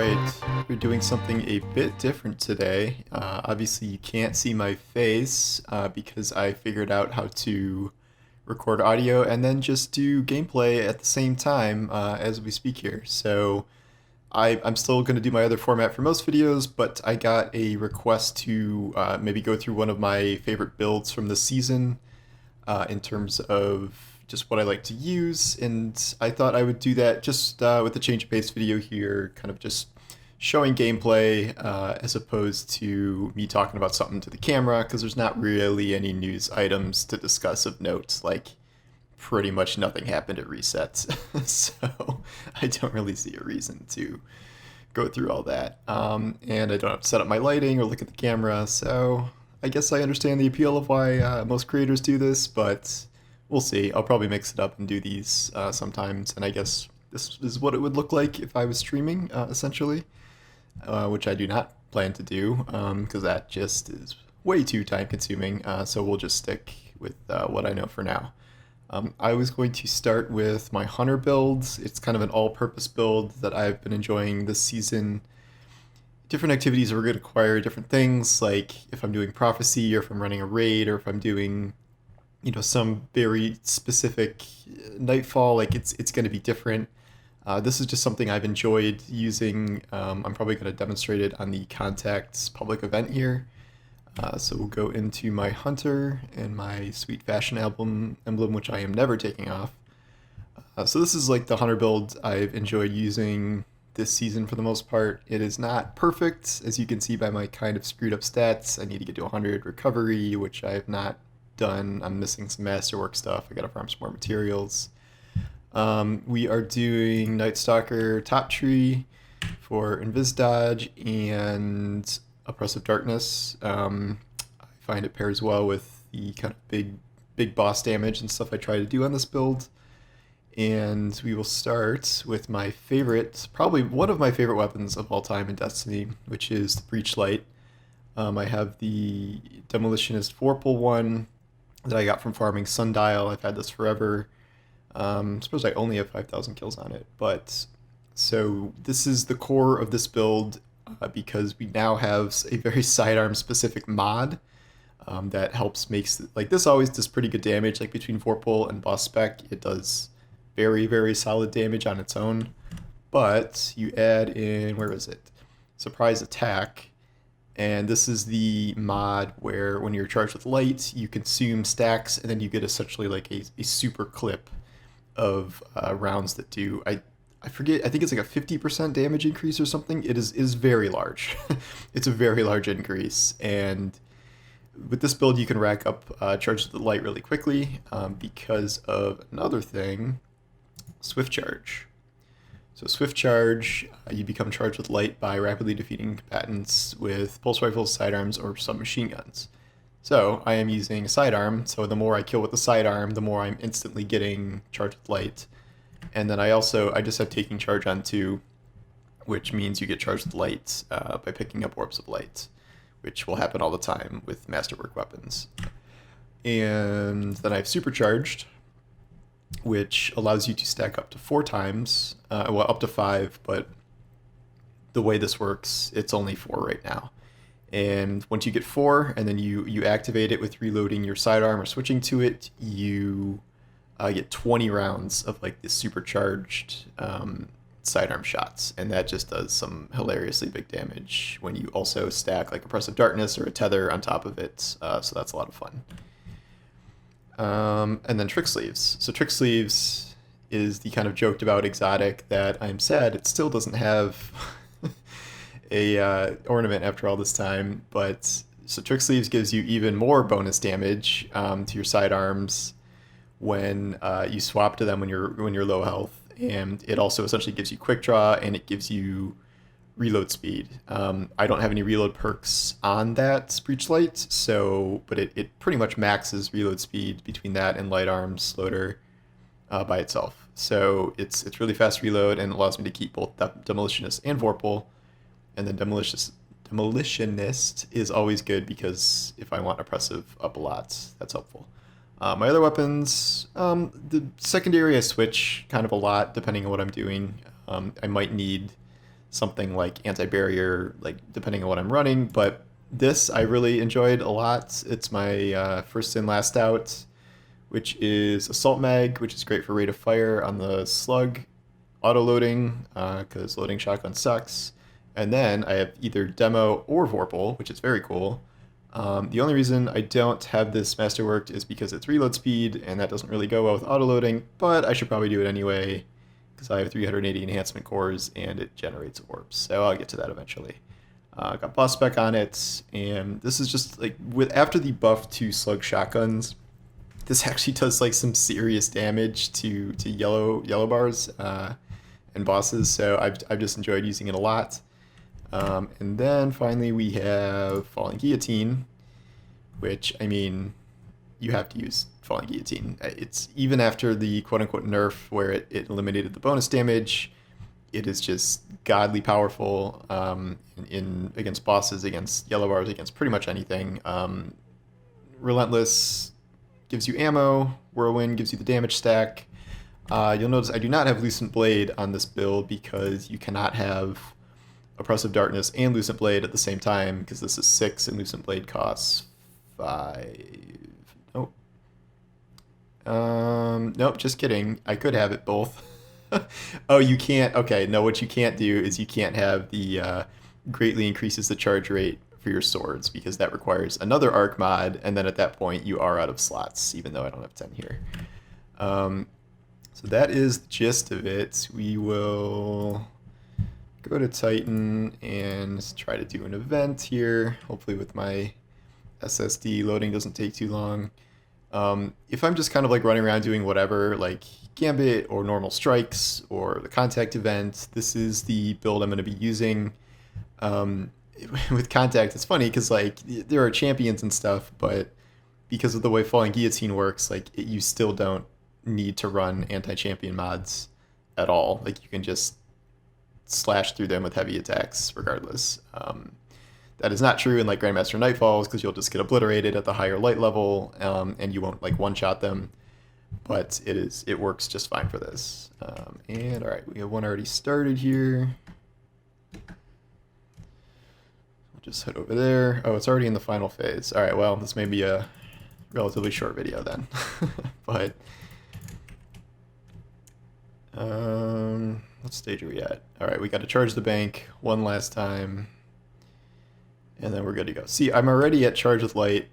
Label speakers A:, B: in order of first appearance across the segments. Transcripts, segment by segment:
A: Alright, we're doing something a bit different today. Obviously, you can't see my face because I figured out how to record audio and then just do gameplay at the same time as we speak here. So I'm still going to do my other format for most videos, but I got a request to maybe go through one of my favorite builds from the season in terms of just what I like to use, and I thought I would do that just with a change of pace video here, kind of just showing gameplay as opposed to me talking about something to the camera, because there's not really any news items to discuss of note. Like, pretty much nothing happened at reset, so I don't really see a reason to go through all that. And I don't have to set up my lighting or look at the camera, so I guess I understand the appeal of why most creators do this, but we'll see. I'll probably mix it up and do these sometimes, and I guess this is what it would look like if I was streaming, essentially, which I do not plan to do, because that just is way too time consuming, so we'll just stick with what I know for now. I was going to start with my Hunter build. It's kind of an all-purpose build that I've been enjoying this season. Different activities are going to require different things, like if I'm doing prophecy, or if I'm running a raid, or if I'm doing some very specific nightfall, like it's going to be different. This is just something I've enjoyed using. I'm probably going to demonstrate it on the Contacts public event here. So we'll go into my Hunter and my Sweet Fashion emblem, which I am never taking off. So this is like the Hunter build I've enjoyed using this season for the most part. It is not perfect, as you can see by my kind of screwed up stats. I need to get to 100 recovery, which I have not done. I'm missing some masterwork stuff. I gotta farm some more materials. We are doing Night Stalker Top Tree for Invis Dodge and Oppressive Darkness. I find it pairs well with the kind of big boss damage and stuff I try to do on this build. And we will start with my favorite, probably one of my favorite weapons of all time in Destiny, which is the Breachlight. I have the Demolitionist Vorpal one that I got from farming Sundial. I've had this forever. I suppose I only have 5,000 kills on it, but so this is the core of this build because we now have a very sidearm specific mod that helps makes like this always does pretty good damage. Like between Vorpal and boss spec, it does very solid damage on its own, but you add in, where is it, surprise attack. And this is the mod where when you're charged with light, you consume stacks, and then you get essentially like a super clip of rounds that do, I forget, I think it's like a 50% damage increase or something. It is very large. It's a very large increase, and with this build you can rack up charges with light really quickly because of another thing, Swift Charge. So Swift Charge, you become charged with light by rapidly defeating combatants with pulse rifles, sidearms, or submachine guns. So I am using a sidearm, so the more I kill with the sidearm, the more I'm instantly getting charged with light. And then I just have taking charge on 2, which means you get charged with light by picking up orbs of light, which will happen all the time with masterwork weapons. And then I have supercharged, which allows you to stack up to 4 times, well, up to 5, but the way this works, it's only 4 right now. And once you get 4, and then you activate it with reloading your sidearm or switching to it, you get 20 rounds of like this supercharged sidearm shots, and that just does some hilariously big damage when you also stack like Oppressive Darkness or a tether on top of it, so that's a lot of fun. And then Trick Sleeves. So Trick Sleeves is the kind of joked about exotic that I'm sad it still doesn't have a ornament after all this time. But so Trick Sleeves gives you even more bonus damage to your sidearms when you swap to them when you're low health, and it also essentially gives you quick draw, and it gives you reload speed. I don't have any reload perks on that Breachlight, but it pretty much maxes reload speed between that and Light Arms Loader by itself. So it's really fast reload, and it allows me to keep both Demolitionist and Vorpal. And then Demolitionist is always good because if I want Oppressive up a lot, that's helpful. My other weapons, the secondary I switch kind of a lot depending on what I'm doing. I might need something like anti-barrier, like depending on what I'm running. But this I really enjoyed a lot. It's my first in, last out, which is Assault Mag, which is great for rate of fire on the slug, auto loading, because loading shotgun sucks. And then I have either Demo or Vorpal, which is very cool. The only reason I don't have this masterworked is because it's reload speed, and that doesn't really go well with auto loading, but I should probably do it anyway, because I have 380 enhancement cores and it generates orbs. So I'll get to that eventually. Got boss spec on it, and this is just like with after the buff to slug shotguns, this actually does like some serious damage to yellow bars and bosses. So I've just enjoyed using it a lot. And then finally we have Falling Guillotine, which, I mean, you have to use Falling Guillotine. It's even after the quote-unquote nerf where it eliminated the bonus damage, it is just godly powerful in against bosses, against yellow bars, against pretty much anything. Relentless gives you ammo, Whirlwind gives you the damage stack. You'll notice I do not have Lucent Blade on this build because you cannot have Oppressive Darkness and Lucent Blade at the same time, because this is 6 and Lucent Blade costs 5. Nope. Nope, just kidding. I could have it both. Oh, you can't. Okay, no, what you can't do is you can't have the greatly increases the charge rate for your swords, because that requires another arc mod, and then at that point you are out of slots, even though I don't have 10 here. So that is the gist of it. We will go to Titan and try to do an event here, hopefully with my SSD. Loading doesn't take too long. If I'm just kind of like running around doing whatever, like Gambit or normal strikes or the contact event, this is the build I'm going to be using. With contact, it's funny because like there are champions and stuff, but because of the way Falling Guillotine works, like you still don't need to run anti-champion mods at all. Like you can just slash through them with heavy attacks regardless. That is not true in like Grandmaster Nightfalls, because you'll just get obliterated at the higher light level, and you won't like one-shot them. But it works just fine for this. And all right, we have one already started here. We'll just head over there. Oh, it's already in the final phase. All right, well, this may be a relatively short video then. But what stage are we at? All right, we got to charge the bank one last time, and then we're good to go. See, I'm already at charge with light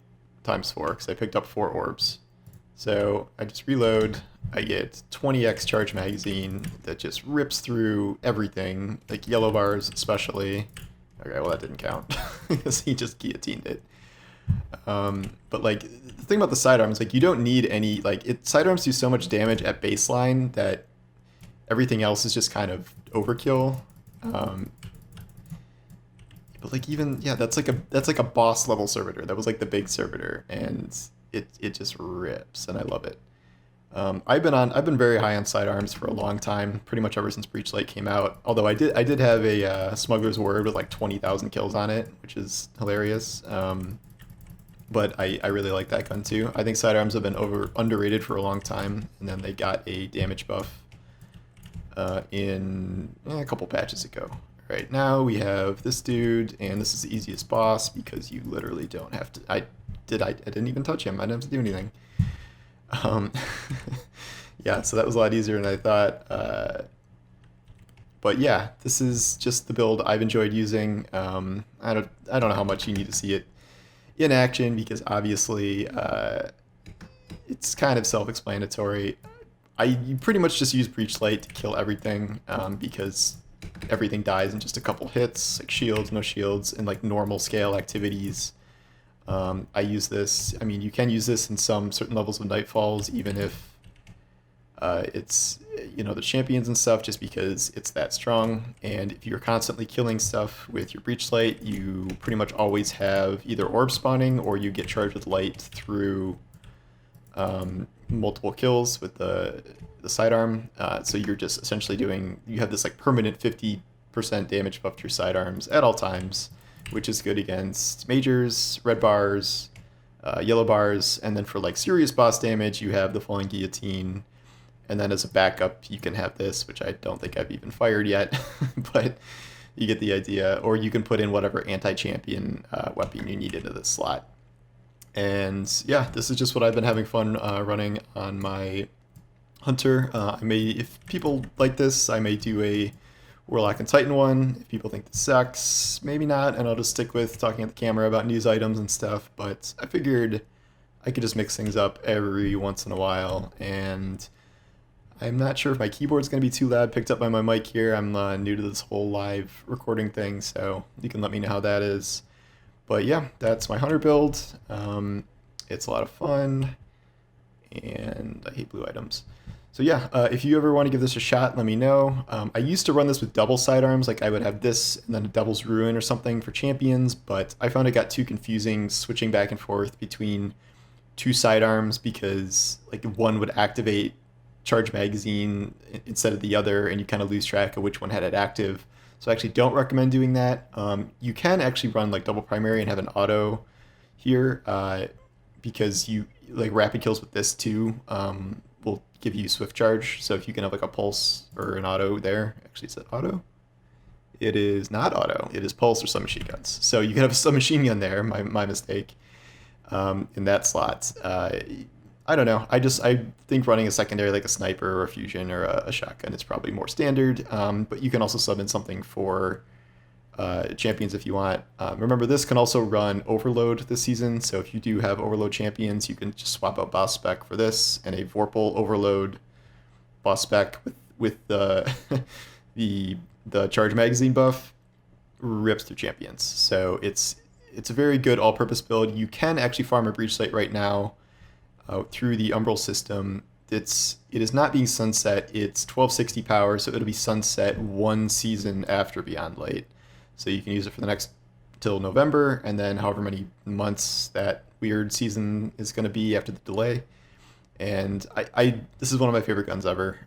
A: ×4 because I picked up 4 orbs. So I just reload, I get 20x charge magazine that just rips through everything, like yellow bars especially. Okay, well that didn't count because he just guillotined it. But like the thing about the sidearms, like you don't need any, like sidearms do so much damage at baseline that everything else is just kind of overkill. But like even, yeah, that's like a boss level servitor. That was like the big servitor, and it just rips, and I love it. I've been very high on sidearms for a long time, pretty much ever since Breachlight came out. Although I did have a Smuggler's Word with like 20,000 kills on it, which is hilarious. But I really like that gun too. I think sidearms have been underrated for a long time, and then they got a damage buff in a couple patches ago. Right now we have this dude, and this is the easiest boss because you literally don't have to. I didn't even touch him. I didn't have to do anything. Yeah, so that was a lot easier than I thought. But yeah, this is just the build I've enjoyed using. I don't know how much you need to see it in action, because obviously it's kind of self-explanatory. You pretty much just use Breachlight to kill everything, because everything dies in just a couple hits, like shields, no shields, and like normal scale activities. I use this, I mean, you can use this in some certain levels of Nightfalls, even if it's, the champions and stuff, just because it's that strong. And if you're constantly killing stuff with your Breachlight, you pretty much always have either orb spawning or you get charged with light through multiple kills with the sidearm. So you're just essentially you have this like permanent 50% damage buff to your sidearms at all times, which is good against majors, red bars, yellow bars, and then for like serious boss damage, you have the Falling Guillotine. And then as a backup, you can have this, which I don't think I've even fired yet. But You get the idea. Or you can put in whatever anti-champion weapon you need into this slot. And yeah, this is just what I've been having fun running on my Hunter. If people like this, I may do a Warlock and Titan one. If people think this sucks, maybe not, and I'll just stick with talking at the camera about news items and stuff. But I figured I could just mix things up every once in a while, and I'm not sure if my keyboard's going to be too loud picked up by my mic here. I'm new to this whole live recording thing, so you can let me know how that is. But yeah, that's my Hunter build. It's a lot of fun, and I hate blue items. So yeah, if you ever want to give this a shot, let me know. I used to run this with double sidearms, like I would have this and then a Devil's Ruin or something for champions, but I found it got too confusing switching back and forth between two sidearms because like one would activate charge magazine instead of the other, and you kind of lose track of which one had it active. So I actually don't recommend doing that. You can actually run like double primary and have an auto here because you like rapid kills with this too. Will give you swift charge. So if you can have like a pulse or an auto there, actually is it auto? It is not auto. It is pulse or submachine guns. So you can have a submachine gun there. My mistake. In that slot. I don't know. I think running a secondary like a sniper or a fusion or a shotgun is probably more standard. But you can also sub in something for champions if you want. Remember, this can also run Overload this season, so if you do have Overload champions, you can just swap out boss spec for this, and a Vorpal Overload boss spec with the the charge magazine buff rips through champions. So it's a very good all-purpose build. You can actually farm a Breachlight right now through the Umbral system. It is not being sunset. It's 1260 power, so it'll be sunset one season after Beyond Light. So you can use it for the next till November, and then however many months that weird season is going to be after the delay. And this is one of my favorite guns ever.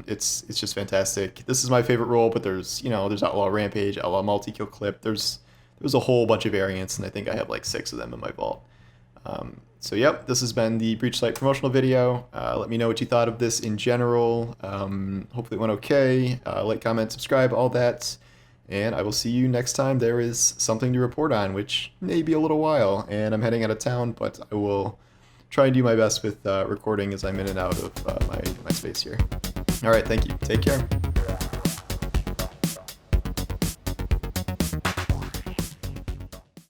A: It's just fantastic. This is my favorite role, but there's Outlaw Rampage, Outlaw Multi-Kill Clip. There's a whole bunch of variants, and I think I have like 6 of them in my vault. So yep, this has been the Breachlight promotional video. Let me know what you thought of this in general. Hopefully it went okay. Like, comment, subscribe, all that. And I will see you next time there is something to report on, which may be a little while, and I'm heading out of town, but I will try and do my best with recording as I'm in and out of my space here. All right, thank you. Take care.